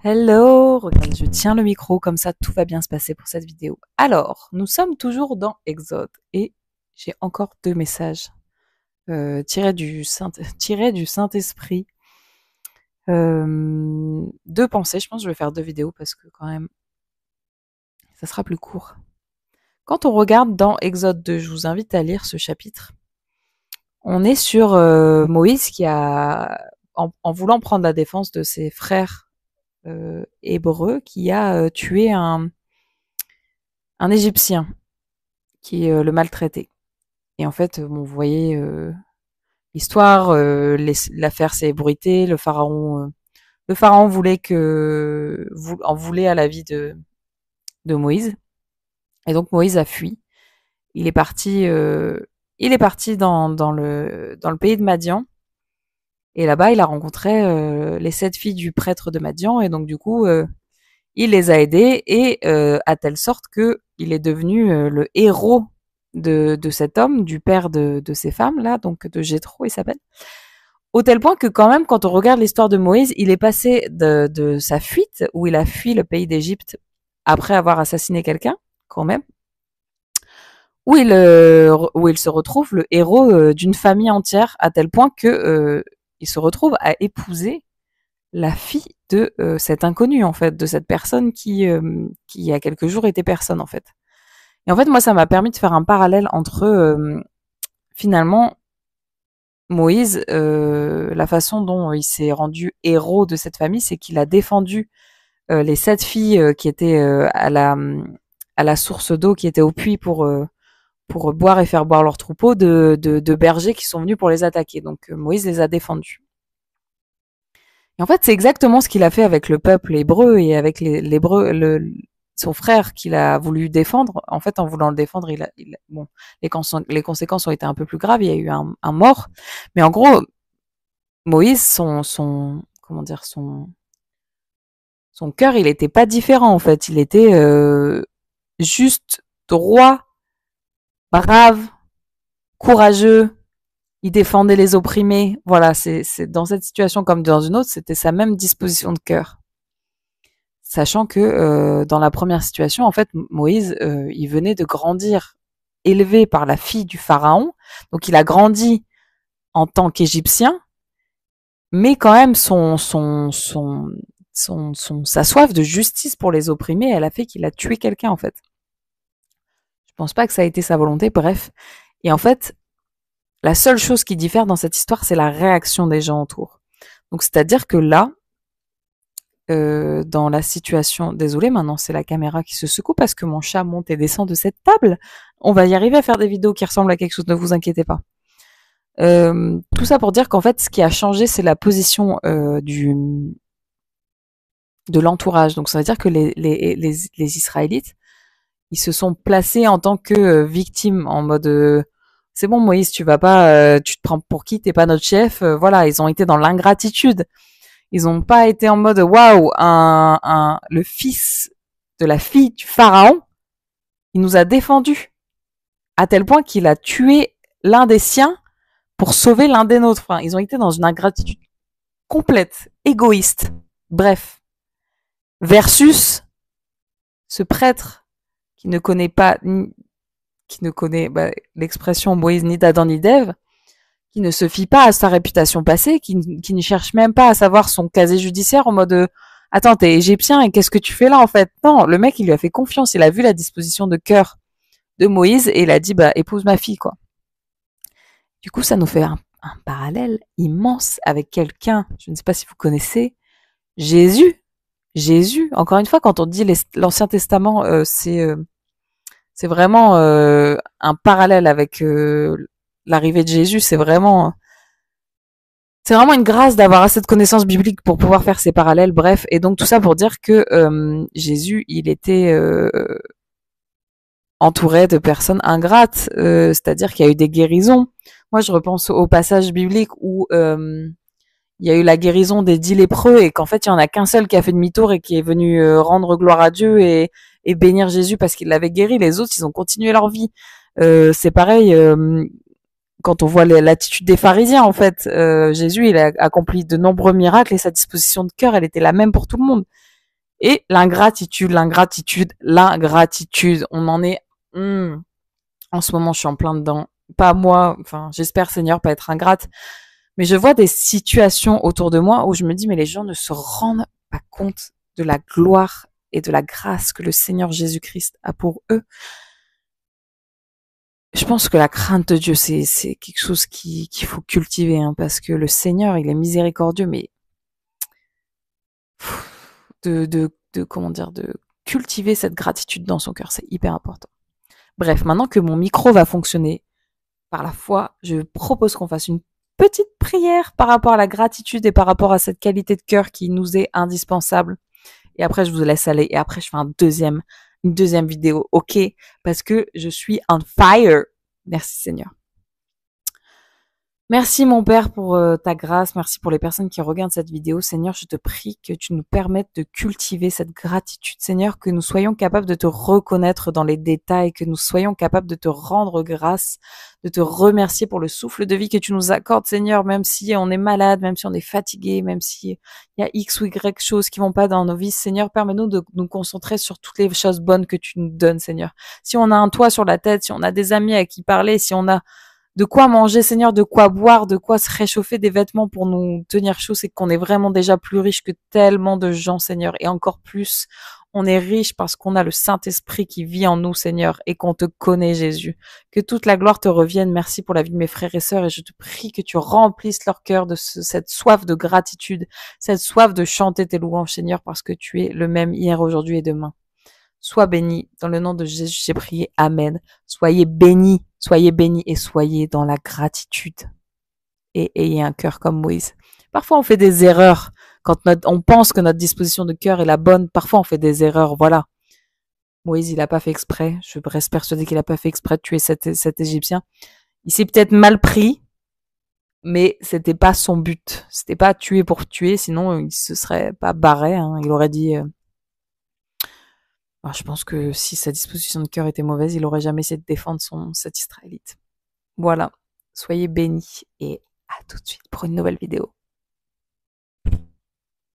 Hello, regarde, je tiens le micro, comme ça tout va bien se passer pour cette vidéo. Alors, nous sommes toujours dans Exode et j'ai encore deux messages tirés du Saint-Esprit. Deux pensées, je pense que je vais faire deux vidéos parce que quand même, ça sera plus court. Quand on regarde dans Exode 2, je vous invite à lire ce chapitre. On est sur Moïse qui a, en voulant prendre la défense de ses frères hébreux, qui a tué un Égyptien qui le maltraitait. Et en fait, bon, vous voyez l'histoire, l'affaire s'est ébruitée, le pharaon en voulait à la vie de Moïse. Et donc Moïse a fui. Il est parti, dans le pays de Madian. Et là-bas, il a rencontré les 7 filles du prêtre de Madian. Et donc du coup, il les a aidées et à telle sorte que il est devenu le héros de cet homme, du père de ces femmes là, donc de Jéthro, il s'appelle. Au tel point que quand même, quand on regarde l'histoire de Moïse, il est passé de sa fuite, où il a fui le pays d'Égypte après avoir assassiné quelqu'un, quand même, où il se retrouve le héros d'une famille entière, à tel point que il se retrouve à épouser la fille de cet inconnu, en fait, de cette personne qui il y a quelques jours était personne, en fait. Et en fait, moi, ça m'a permis de faire un parallèle entre finalement Moïse, la façon dont il s'est rendu héros de cette famille, c'est qu'il a défendu les 7 filles qui étaient à la source d'eau, qui étaient au puits pour boire et faire boire leurs troupeaux de bergers qui sont venus pour les attaquer. Donc Moïse les a défendus. Et en fait, c'est exactement ce qu'il a fait avec le peuple hébreu et avec l'hébreu, son frère qu'il a voulu défendre. En fait, en voulant le défendre, bon, les conséquences ont été un peu plus graves. Il y a eu un mort. Mais en gros, Moïse, comment dire, son cœur, il était pas différent, en fait. Il était juste droit, brave, courageux. Il défendait les opprimés. Voilà, c'est dans cette situation comme dans une autre, c'était sa même disposition de cœur. Sachant que dans la première situation, en fait, Moïse, il venait de grandir élevé par la fille du pharaon, donc il a grandi en tant qu'Égyptien, mais quand même sa soif de justice pour les opprimés, elle a fait qu'il a tué quelqu'un, en fait. Je pense pas que ça a été sa volonté, bref. Et en fait, la seule chose qui diffère dans cette histoire, c'est la réaction des gens autour. Donc c'est-à-dire que là, dans la situation, désolé, maintenant c'est la caméra qui se secoue parce que mon chat monte et descend de cette table. On va y arriver à faire des vidéos qui ressemblent à quelque chose, ne vous inquiétez pas. Tout ça pour dire qu'en fait, ce qui a changé, c'est la position de l'entourage. Donc ça veut dire que les Israélites, ils se sont placés en tant que victimes, en mode c'est bon Moïse, tu vas pas, tu te prends pour qui, t'es pas notre chef. Voilà, ils ont été dans l'ingratitude. Ils n'ont pas été en mode waouh, le fils de la fille du pharaon, il nous a défendus à tel point qu'il a tué l'un des siens pour sauver l'un des nôtres. Enfin, ils ont été dans une ingratitude complète, égoïste. Bref, versus ce prêtre qui ne connaît pas, qui ne connaît l'expression Moïse ni d'Adam ni d'Ève, qui ne se fie pas à sa réputation passée, qui ne cherche même pas à savoir son casier judiciaire en mode attends, t'es égyptien et qu'est-ce que tu fais là en fait? Non, le mec il lui a fait confiance, il a vu la disposition de cœur de Moïse et il a dit bah épouse ma fille quoi. Du coup ça nous fait un parallèle immense avec quelqu'un, je ne sais pas si vous connaissez, Jésus. Jésus, encore une fois, quand on dit l'Ancien Testament, c'est vraiment un parallèle avec l'arrivée de Jésus. C'est vraiment une grâce d'avoir assez de connaissances bibliques pour pouvoir faire ces parallèles. Bref, et donc tout ça pour dire que Jésus, il était entouré de personnes ingrates, c'est-à-dire qu'il y a eu des guérisons. Moi, je repense au passage biblique où il y a eu la guérison des 10 lépreux et qu'en fait, il y en a qu'un seul qui a fait demi-tour et qui est venu rendre gloire à Dieu et bénir Jésus parce qu'il l'avait guéri. Les autres, ils ont continué leur vie. C'est pareil, quand on voit l'attitude des pharisiens, en fait. Jésus, il a accompli de nombreux miracles et sa disposition de cœur, elle était la même pour tout le monde. Et l'ingratitude, on en est... En ce moment, je suis en plein dedans. Pas moi, enfin, j'espère, Seigneur, pas être ingrate. Mais je vois des situations autour de moi où je me dis, mais les gens ne se rendent pas compte de la gloire et de la grâce que le Seigneur Jésus-Christ a pour eux. Je pense que la crainte de Dieu, c'est quelque chose qu'il faut cultiver, hein, parce que le Seigneur, il est miséricordieux, mais comment dire, de cultiver cette gratitude dans son cœur, c'est hyper important. Bref, maintenant que mon micro va fonctionner par la foi, je propose qu'on fasse une petite prière par rapport à la gratitude et par rapport à cette qualité de cœur qui nous est indispensable. Et après, je vous laisse aller. Et après, je fais une deuxième vidéo. OK? Parce que je suis on fire. Merci Seigneur. Merci mon Père pour ta grâce, merci pour les personnes qui regardent cette vidéo. Seigneur, je te prie que tu nous permettes de cultiver cette gratitude. Seigneur, que nous soyons capables de te reconnaître dans les détails, que nous soyons capables de te rendre grâce, de te remercier pour le souffle de vie que tu nous accordes, Seigneur, même si on est malade, même si on est fatigué, même si il y a X ou Y choses qui vont pas dans nos vies. Seigneur, permets-nous de nous concentrer sur toutes les choses bonnes que tu nous donnes, Seigneur. Si on a un toit sur la tête, si on a des amis à qui parler, si on a de quoi manger, Seigneur, de quoi boire, de quoi se réchauffer, des vêtements pour nous tenir chaud, c'est qu'on est vraiment déjà plus riche que tellement de gens, Seigneur. Et encore plus, on est riche parce qu'on a le Saint-Esprit qui vit en nous, Seigneur, et qu'on te connaît, Jésus. Que toute la gloire te revienne. Merci pour la vie de mes frères et sœurs, et je te prie que tu remplisses leur cœur de cette soif de gratitude, cette soif de chanter tes louanges, Seigneur, parce que tu es le même hier, aujourd'hui et demain. Sois béni. Dans le nom de Jésus, j'ai prié. Amen. Soyez bénis et soyez dans la gratitude. Et ayez un cœur comme Moïse. Parfois, on fait des erreurs. Quand on pense que notre disposition de cœur est la bonne, parfois on fait des erreurs. Voilà. Moïse, il a pas fait exprès. Je reste persuadé qu'il a pas fait exprès de tuer cet Égyptien. Il s'est peut-être mal pris, mais c'était pas son but. C'était pas tuer pour tuer, sinon il se serait pas barré. Hein. Il aurait dit... je pense que si sa disposition de cœur était mauvaise, il aurait jamais essayé de défendre cet Israélite. Voilà. Soyez bénis et à tout de suite pour une nouvelle vidéo.